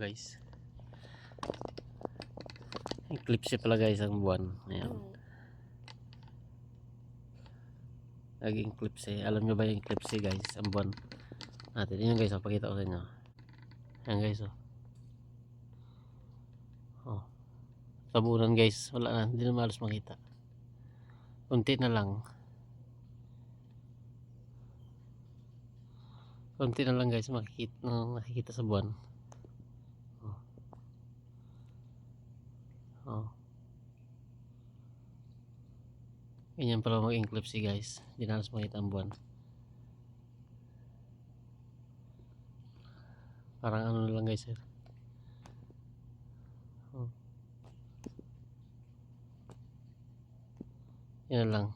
guys. Eclipse pala guys ang buwan. Ayan. Naging eclipse. Alam nyo ba yung eclipse guys? Ang buwan natin. Yan guys, pakita ko sa inyo. Ayan guys, oh. Oh. Tabunan guys. Wala na. Hindi na malos makita. Kunti na lang. Kunti na lang guys makikita sa buwan. Oh. Oh. Ganyan pala mag-eclipse guys. Hindi na halos makita ang buwan. Parang ano na lang guys. Oh. Yan na lang.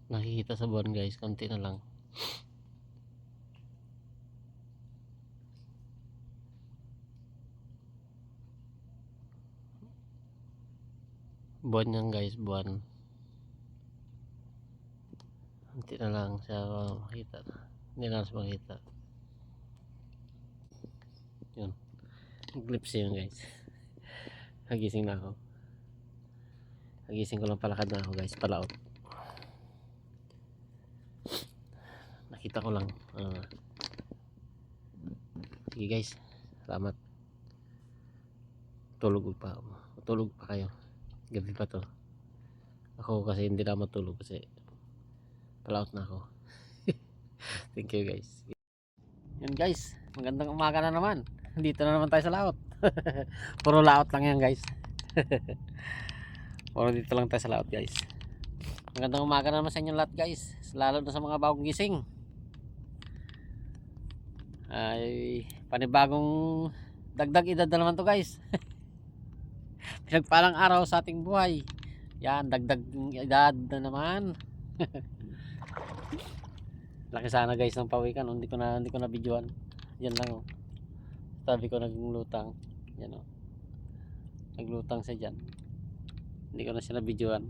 Nakikita sa buwan guys. Kunti na lang. Buwan yan guys. Buwan. Kunti na lang siya makita. Hindi na halos makita. Yun. Eclipse yun guys. Nagising na ako. Nagising ko lang, palakad na ako guys. Palaot. Nakita ko lang. Sige guys. Salamat. Tulog pa ako. Tulog pa kayo. Gabi pa to. Ako kasi hindi na matulog kasi palaot na ako. Thank you guys. Yan guys. Magandang umaga na naman. Dito na naman tayo sa laot. Puro laot lang yan guys. Puro dito lang tayo sa laot guys. Magandang umaga na naman sa inyo lahat guys. Lalo na sa mga bagong gising. Ay panibagong dagdag edad na naman to guys. Pinagpalang araw sa ating buhay. Yan, dagdag edad na naman. Laki sana guys ng pawikan. Hindi ko na videoan. Yan lang oh. Sabi ko naglutang. Yan oh. Naglutang siya dyan. Hindi ko na siya na-videoan.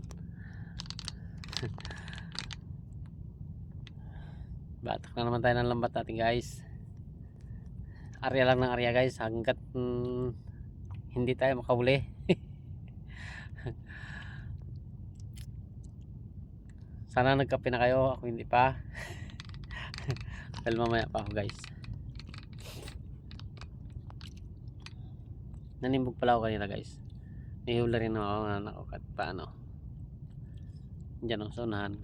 Batak na naman tayo ng lambat natin guys. Area lang ng area guys. Hanggat hindi tayo makahuli. Sana nagkape na kayo. Ako hindi pa. Dahil mamaya pa ako guys. Nanimbog pala ako kanina guys. May hula rin ako na kahit paano. Diyan o, sa unahan.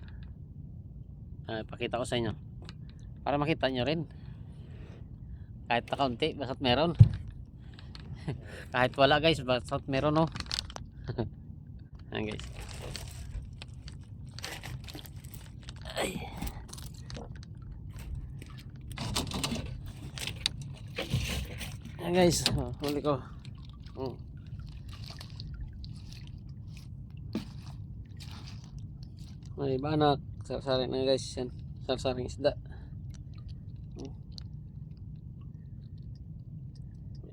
Pakita ko sa inyo. Para makita nyo rin. Kahit na kaunti, basta't meron. Kahit wala guys, basta't meron o. Ayan guys. Ay. Ayan guys, huli ko. May banak, sarsaring na guys yan. Sarsaring isda.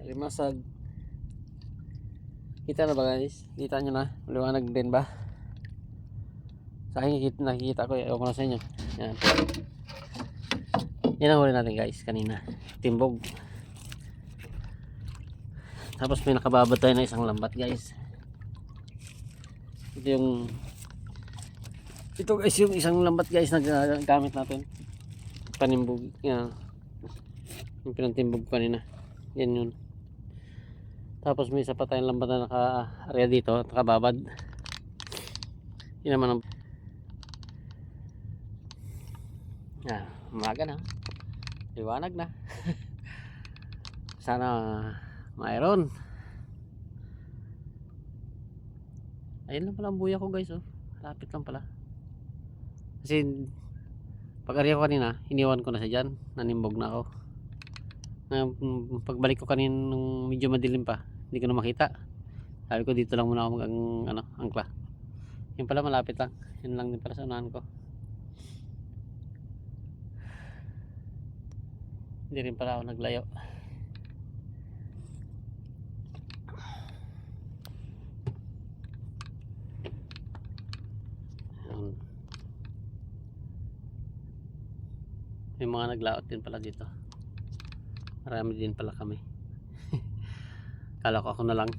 Limasag. Kita na ba guys? Kita nyo na? Liwanag din ba? Sa akin nakikita ko. Ewan ko na sa inyo. Yan. Yan ang huli natin guys kanina. Timbog. Tapos may nakababad tayo na isang lambat guys. Ito guys yung isang lambat guys na gamit natin. Panimbog. Yan. Yung pinantimbog kanina. Yan yun. Tapos may isa pa tayong lambat na naka-area dito. Nakababad. Yun naman ang umaga na. Liwanag na. Sana mayroon. Ayun lang pala ang buya ko guys oh. Lapit lang pala. Kasi pag-area ko kanina, iniwan ko na siya dyan. Nanimbog na ako. Pagbalik ko kanina nung medyo madilim pa, hindi ko na makita. Sabi ko dito lang muna ako angkla. Yun pala malapit lang. Yun lang din pala sa unahan ko. Hindi rin pala ako naglayo. May mga naglaot din pala dito. Marami din pala kami. Kala ko ako na lang.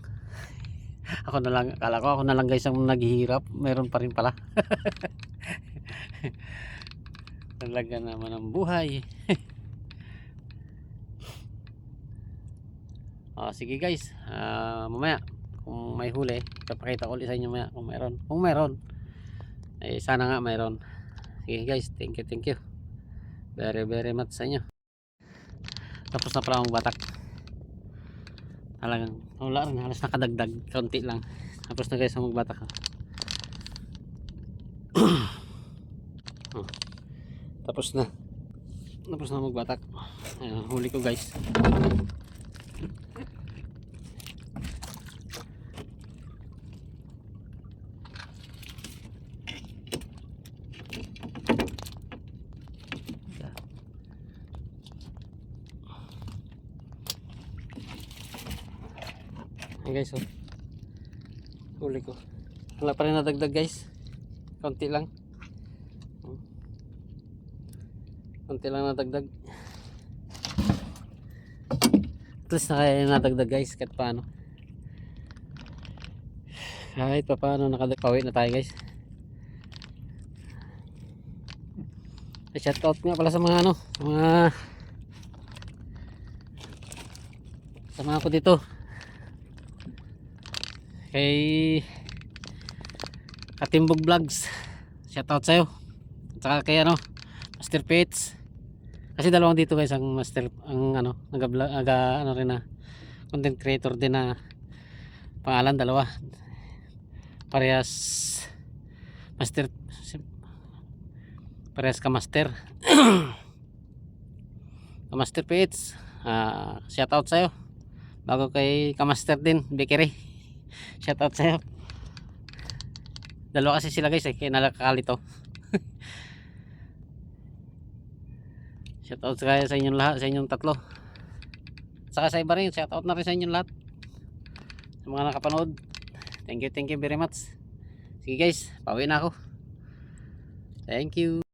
Kala ko ako na lang guys ang naghihirap. Meron pa rin pala. Talaga naman ang buhay. Sige guys, mamaya kung may huli, papakita ko ulit sa inyo mamaya kung meron. Sana nga meron. Sige guys, thank you. Very much sa inyo. Tapos na pala ang batak. Talagang wala rin, halos nakadagdag kaunti lang. Tapos na guys ang magbatak. Tapos na magbatak. Ayan, huli ko guys. Ayan guys, huli ko. Wala pa rin nadagdag guys, konti lang nadagdag. At least na kaya nadagdag guys, kahit paano nakadagpawi na tayo guys. Shout out nga pala sa mga sa mga ko dito, kay Katimbog Vlogs, shout out sa'yo, at saka kay Master Pets, kasi dalawang dito guys ang master, ang rin na content creator din na pangalan, dalawa parehas master, parehas ka master. Master Pets, shout out sa'yo, bago kay Kamaster din Bakery, shout out sa'yo. Dalawa kasi sila guys kaya nalakalito. Shout out sa inyong lahat, sa inyong tatlo. Saka sa iba rin, shout out na rin sa inyong lahat, sa mga nakapanood. Thank you very much. Sige guys, pauwi na ako. Thank you.